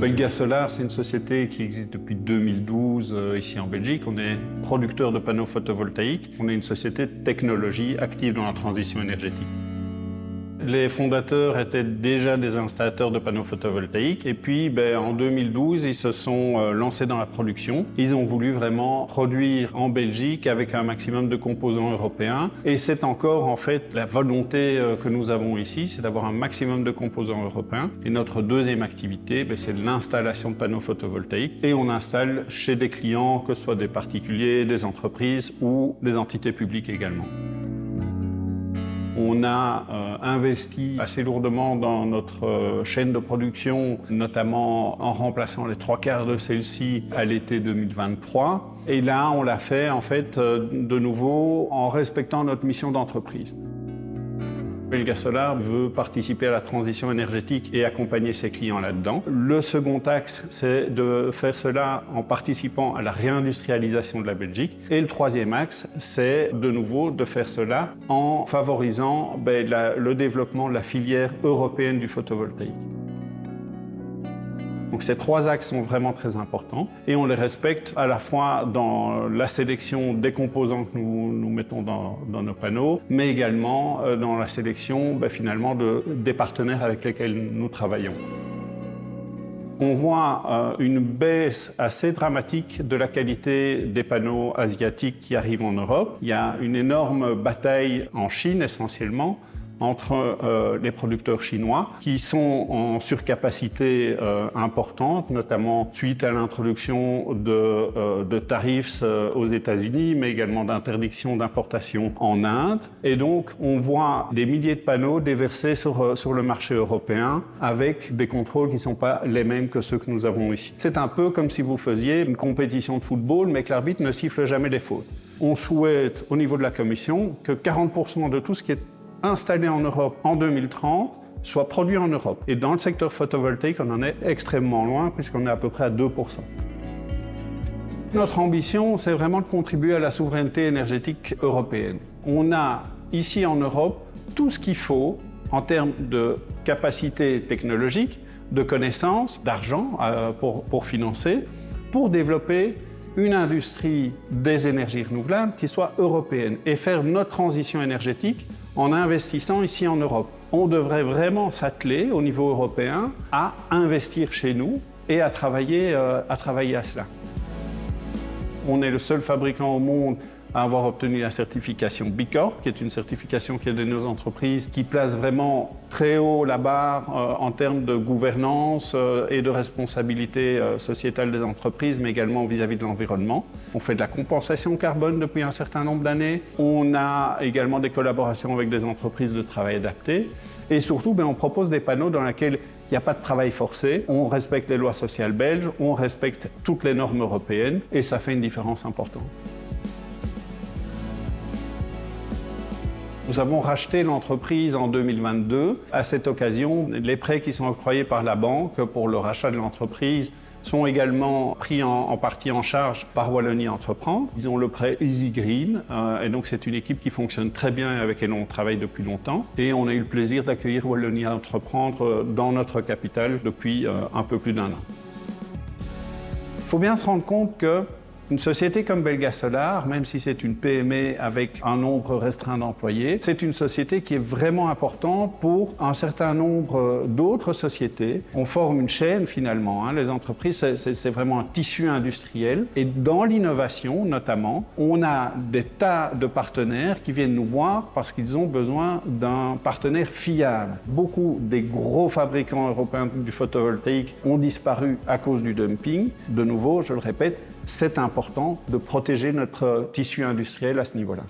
Belga Solar, c'est une société qui existe depuis 2012 ici en Belgique. On est producteur de panneaux photovoltaïques. On est une société de technologie active dans la transition énergétique. Les fondateurs étaient déjà des installateurs de panneaux photovoltaïques et puis en 2012, ils se sont lancés dans la production. Ils ont voulu vraiment produire en Belgique avec un maximum de composants européens et c'est encore en fait la volonté que nous avons ici, c'est d'avoir un maximum de composants européens. Et notre deuxième activité, c'est l'installation de panneaux photovoltaïques et on installe chez des clients, que ce soit des particuliers, des entreprises ou des entités publiques également. On a investi assez lourdement dans notre chaîne de production, notamment en remplaçant les 3/4 de celle-ci à l'été 2023. Et là, on l'a fait en fait de nouveau en respectant notre mission d'entreprise. Belga Solar veut participer à la transition énergétique et accompagner ses clients là-dedans. Le second axe, c'est de faire cela en participant à la réindustrialisation de la Belgique. Et le troisième axe, c'est de nouveau de faire cela en favorisant le développement de la filière européenne du photovoltaïque. Donc ces trois axes sont vraiment très importants et on les respecte à la fois dans la sélection des composants que nous mettons dans nos panneaux, mais également dans la sélection finalement des partenaires avec lesquels nous travaillons. On voit une baisse assez dramatique de la qualité des panneaux asiatiques qui arrivent en Europe. Il y a une énorme bataille en Chine essentiellement entre les producteurs chinois qui sont en surcapacité importante, notamment suite à l'introduction de tarifs aux États-Unis, mais également d'interdiction d'importation en Inde. Et donc, on voit des milliers de panneaux déversés sur le marché européen avec des contrôles qui ne sont pas les mêmes que ceux que nous avons ici. C'est un peu comme si vous faisiez une compétition de football, mais que l'arbitre ne siffle jamais les fautes. On souhaite, au niveau de la Commission, que 40% de tout ce qui est installé en Europe en 2030 soit produit en Europe. Et dans le secteur photovoltaïque, on en est extrêmement loin puisqu'on est à peu près à 2%. Notre ambition, c'est vraiment de contribuer à la souveraineté énergétique européenne. On a ici en Europe tout ce qu'il faut en termes de capacité technologique, de connaissances, d'argent pour financer, pour développer une industrie des énergies renouvelables qui soit européenne et faire notre transition énergétique en investissant ici en Europe. On devrait vraiment s'atteler au niveau européen à investir chez nous et à travailler à cela. On est le seul fabricant au monde à avoir obtenu la certification B Corp, qui est une certification qui est de nos entreprises, qui place vraiment très haut la barre en termes de gouvernance et de responsabilité sociétale des entreprises, mais également vis-à-vis de l'environnement. On fait de la compensation carbone depuis un certain nombre d'années. On a également des collaborations avec des entreprises de travail adapté. Et surtout, on propose des panneaux dans lesquels il n'y a pas de travail forcé. On respecte les lois sociales belges, on respecte toutes les normes européennes et ça fait une différence importante. Nous avons racheté l'entreprise en 2022. À cette occasion, les prêts qui sont octroyés par la banque pour le rachat de l'entreprise sont également pris en partie en charge par Wallonie Entreprendre. Ils ont le prêt Easy Green et donc c'est une équipe qui fonctionne très bien et avec laquelle on travaille depuis longtemps. Et on a eu le plaisir d'accueillir Wallonie Entreprendre dans notre capitale depuis un peu plus d'un an. Il faut bien se rendre compte que une société comme Belga Solar, même si c'est une PME avec un nombre restreint d'employés, c'est une société qui est vraiment importante pour un certain nombre d'autres sociétés. On forme une chaîne finalement. Les entreprises, c'est vraiment un tissu industriel. Et dans l'innovation notamment, on a des tas de partenaires qui viennent nous voir parce qu'ils ont besoin d'un partenaire fiable. Beaucoup des gros fabricants européens du photovoltaïque ont disparu à cause du dumping. De nouveau, je le répète, c'est important de protéger notre tissu industriel à ce niveau-là.